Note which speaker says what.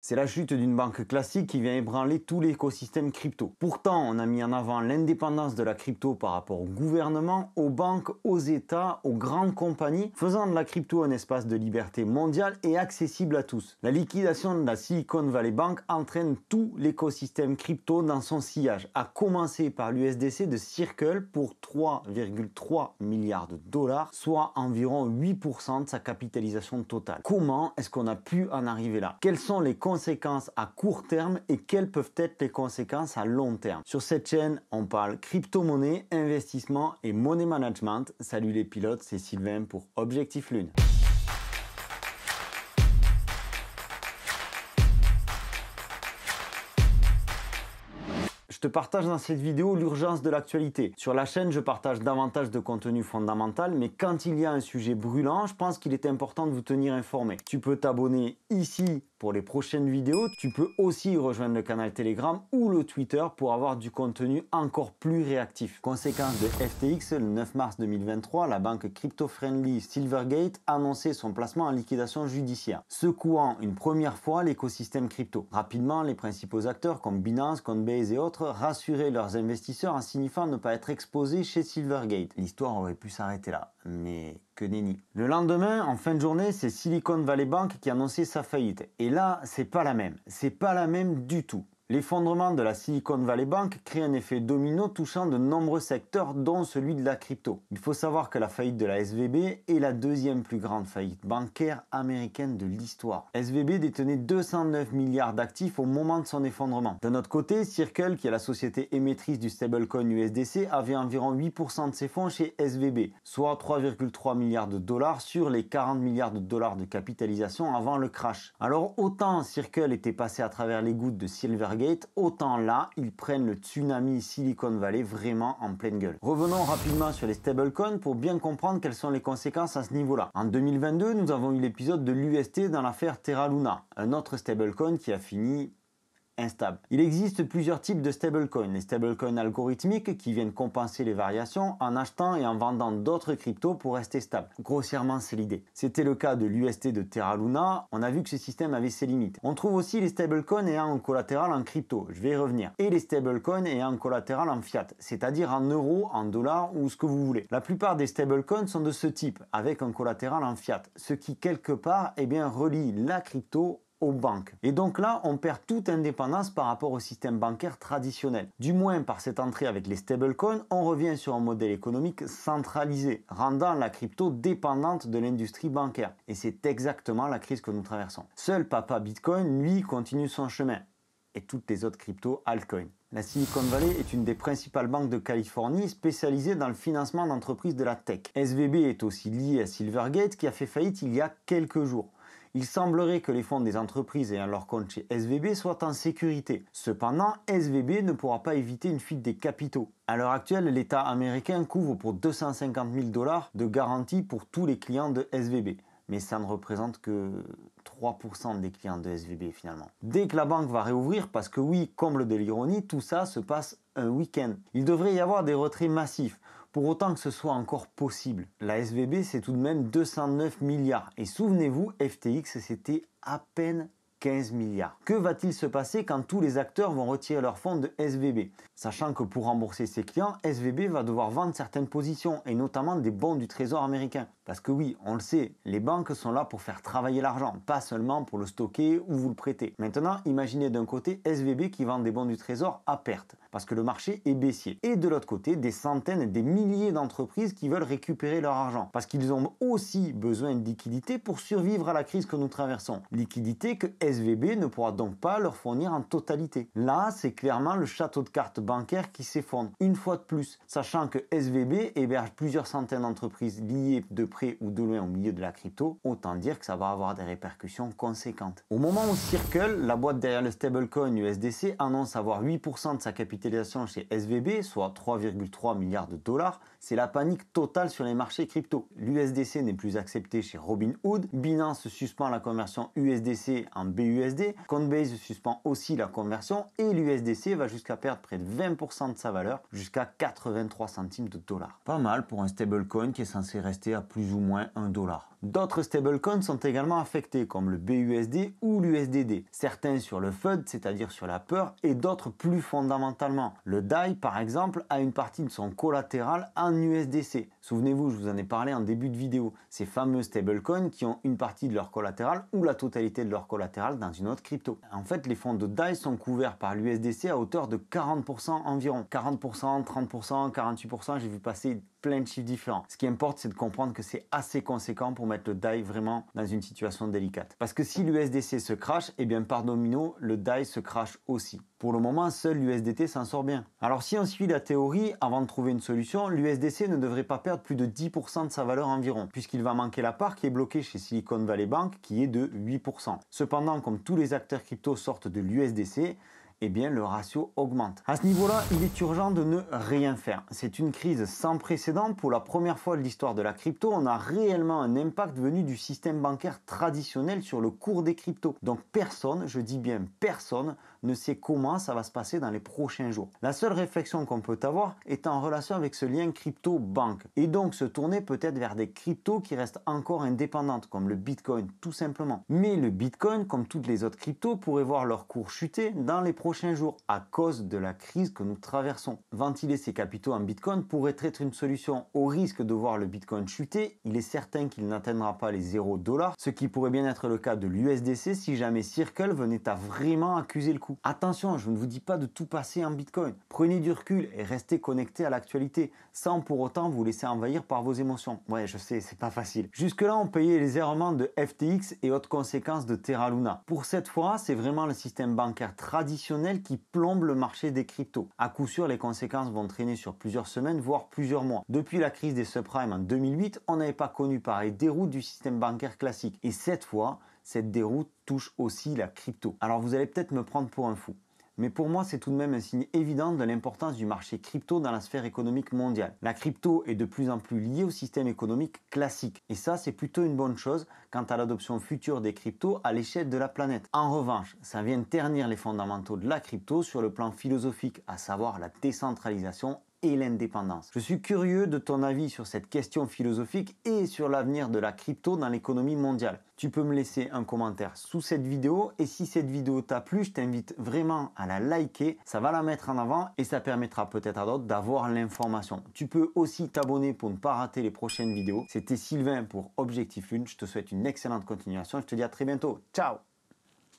Speaker 1: C'est la chute d'une banque classique qui vient ébranler tout l'écosystème crypto. Pourtant, on a mis en avant l'indépendance de la crypto par rapport au gouvernement, aux banques, aux États, aux grandes compagnies, faisant de la crypto un espace de liberté mondiale et accessible à tous. La liquidation de la Silicon Valley Bank entraîne tout l'écosystème crypto dans son sillage, à commencer par l'USDC de Circle pour 3,3 milliards de dollars, soit environ 8% de sa capitalisation totale. Comment est-ce qu'on a pu en arriver là? Quelles sont les conséquences à court terme et quelles peuvent être les conséquences à long terme? Sur cette chaîne, on parle crypto-monnaie, investissement et money management. Salut les pilotes, c'est Sylvain pour Objectif Lune. Je te partage dans cette vidéo l'urgence de l'actualité. Sur la chaîne, je partage davantage de contenu fondamental, mais quand il y a un sujet brûlant, je pense qu'il est important de vous tenir informé. Tu peux t'abonner ici pour les prochaines vidéos. Tu peux aussi rejoindre le canal Telegram ou le Twitter pour avoir du contenu encore plus réactif. Conséquence de FTX, le 9 mars 2023, la banque crypto-friendly Silvergate annonçait son placement en liquidation judiciaire, secouant une première fois l'écosystème crypto. Rapidement, les principaux acteurs comme Binance, Coinbase et autres rassuraient leurs investisseurs en signifiant ne pas être exposés chez Silvergate. L'histoire aurait pu s'arrêter là, mais que nenni. Le lendemain, en fin de journée, c'est Silicon Valley Bank qui annonçait sa faillite. Et là, c'est pas la même. C'est pas la même du tout. L'effondrement de la Silicon Valley Bank crée un effet domino touchant de nombreux secteurs, dont celui de la crypto. Il faut savoir que la faillite de la SVB est la deuxième plus grande faillite bancaire américaine de l'histoire. SVB détenait 209 milliards d'actifs au moment de son effondrement. D'un autre côté, Circle, qui est la société émettrice du stablecoin USDC, avait environ 8% de ses fonds chez SVB, soit 3,3 milliards de dollars sur les 40 milliards de dollars de capitalisation avant le crash. Alors autant Circle était passé à travers les gouttes de Silvergate, autant là, ils prennent le tsunami Silicon Valley vraiment en pleine gueule. Revenons rapidement sur les stablecoins pour bien comprendre quelles sont les conséquences à ce niveau-là. En 2022, nous avons eu l'épisode de l'UST dans l'affaire Terra Luna, un autre stablecoin qui a fini instable. Il existe plusieurs types de stablecoins. Les stablecoins algorithmiques qui viennent compenser les variations en achetant et en vendant d'autres cryptos pour rester stable. Grossièrement, c'est l'idée. C'était le cas de l'UST de Terra Luna. On a vu que ce système avait ses limites. On trouve aussi les stablecoins ayant un collatéral en crypto. Je vais y revenir. Et les stablecoins ayant un collatéral en fiat, c'est-à-dire en euros, en dollars ou ce que vous voulez. La plupart des stablecoins sont de ce type, avec un collatéral en fiat, ce qui quelque part relie la crypto aux banques. Et donc là, on perd toute indépendance par rapport au système bancaire traditionnel. Du moins, par cette entrée avec les stablecoins, on revient sur un modèle économique centralisé, rendant la crypto dépendante de l'industrie bancaire. Et c'est exactement la crise que nous traversons. Seul Papa Bitcoin, lui, continue son chemin. Et toutes les autres cryptos altcoins. La Silicon Valley est une des principales banques de Californie spécialisée dans le financement d'entreprises de la tech. SVB est aussi liée à Silvergate qui a fait faillite il y a quelques jours. Il semblerait que les fonds des entreprises ayant leur compte chez SVB soient en sécurité. Cependant, SVB ne pourra pas éviter une fuite des capitaux. À l'heure actuelle, l'État américain couvre pour 250 000 $ de garantie pour tous les clients de SVB. Mais ça ne représente que 3% des clients de SVB finalement. Dès que la banque va réouvrir, parce que oui, comble de l'ironie, tout ça se passe un week-end. Il devrait y avoir des retraits massifs, pour autant que ce soit encore possible. La SVB, c'est tout de même 209 milliards. Et souvenez-vous, FTX, c'était à peine 15 milliards. Que va-t-il se passer quand tous les acteurs vont retirer leurs fonds de SVB? Sachant que pour rembourser ses clients, SVB va devoir vendre certaines positions, et notamment des bons du trésor américain. Parce que oui, on le sait, les banques sont là pour faire travailler l'argent, pas seulement pour le stocker ou vous le prêter. Maintenant, imaginez d'un côté SVB qui vend des bons du trésor à perte, parce que le marché est baissier. Et de l'autre côté, des centaines et des milliers d'entreprises qui veulent récupérer leur argent, parce qu'ils ont aussi besoin de liquidité pour survivre à la crise que nous traversons. Liquidité que SVB ne pourra donc pas leur fournir en totalité. Là, c'est clairement le château de cartes bancaire qui s'effondre, une fois de plus, sachant que SVB héberge plusieurs centaines d'entreprises liées de près ou de loin au milieu de la crypto, autant dire que ça va avoir des répercussions conséquentes. Au moment où Circle, la boîte derrière le stablecoin USDC, annonce avoir 8% de sa capitalisation chez SVB, soit 3,3 milliards de dollars, c'est la panique totale sur les marchés crypto. L'USDC n'est plus accepté chez Robinhood, Binance suspend la conversion USDC en BUSD, Coinbase suspend aussi la conversion et l'USDC va jusqu'à perdre près de 20% de sa valeur, jusqu'à 83 centimes de dollars. Pas mal pour un stablecoin qui est censé rester à plus ou moins 1 $. D'autres stablecoins sont également affectés, comme le BUSD ou l'USDD. Certains sur le FUD, c'est-à-dire sur la peur, et d'autres plus fondamentalement. Le DAI, par exemple, a une partie de son collatéral en USDC. Souvenez-vous, je vous en ai parlé en début de vidéo. Ces fameux stablecoins qui ont une partie de leur collatéral ou la totalité de leur collatéral dans une autre crypto. En fait, les fonds de DAI sont couverts par l'USDC à hauteur de 40% environ. 40%, 30%, 48%, j'ai vu passer plein de chiffres différents. Ce qui importe, c'est de comprendre que c'est assez conséquent pour mettre le DAI vraiment dans une situation délicate. Parce que si l'USDC se crache, eh bien par domino, le DAI se crache aussi. Pour le moment, seul l'USDT s'en sort bien. Alors si on suit la théorie, avant de trouver une solution, l'USDC ne devrait pas perdre plus de 10% de sa valeur environ, puisqu'il va manquer la part qui est bloquée chez Silicon Valley Bank, qui est de 8%. Cependant, comme tous les acteurs crypto sortent de l'USDC, eh bien le ratio augmente. À ce niveau-là, il est urgent de ne rien faire. C'est une crise sans précédent. Pour la première fois de l'histoire de la crypto, on a réellement un impact venu du système bancaire traditionnel sur le cours des cryptos. Donc personne, je dis bien personne, ne sait comment ça va se passer dans les prochains jours. La seule réflexion qu'on peut avoir est en relation avec ce lien crypto-banque. Et donc se tourner peut-être vers des cryptos qui restent encore indépendantes, comme le Bitcoin, tout simplement. Mais le Bitcoin, comme toutes les autres cryptos, pourrait voir leur cours chuter dans les prochains jours à cause de la crise que nous traversons. Ventiler ses capitaux en Bitcoin pourrait être une solution. Au risque de voir le Bitcoin chuter, il est certain qu'il n'atteindra pas les 0 $, ce qui pourrait bien être le cas de l'USDC si jamais Circle venait à vraiment accuser le coup. Attention, je ne vous dis pas de tout passer en Bitcoin. Prenez du recul et restez connecté à l'actualité, sans pour autant vous laisser envahir par vos émotions. Ouais, je sais, c'est pas facile. Jusque-là, on payait les errements de FTX et autres conséquences de Terra Luna. Pour cette fois, c'est vraiment le système bancaire traditionnel qui plombe le marché des cryptos. À coup sûr, les conséquences vont traîner sur plusieurs semaines, voire plusieurs mois. Depuis la crise des subprimes en 2008, on n'avait pas connu pareil déroute du système bancaire classique. Et cette fois, cette déroute touche aussi la crypto. Alors vous allez peut-être me prendre pour un fou. Mais pour moi, c'est tout de même un signe évident de l'importance du marché crypto dans la sphère économique mondiale. La crypto est de plus en plus liée au système économique classique. Et ça, c'est plutôt une bonne chose quant à l'adoption future des cryptos à l'échelle de la planète. En revanche, ça vient ternir les fondamentaux de la crypto sur le plan philosophique, à savoir la décentralisation et l'indépendance. Je suis curieux de ton avis sur cette question philosophique et sur l'avenir de la crypto dans l'économie mondiale. Tu peux me laisser un commentaire sous cette vidéo et si cette vidéo t'a plu, je t'invite vraiment à la liker, ça va la mettre en avant et ça permettra peut-être à d'autres d'avoir l'information. Tu peux aussi t'abonner pour ne pas rater les prochaines vidéos. C'était Sylvain pour Objectif Lune, je te souhaite une excellente continuation, je te dis à très bientôt, ciao!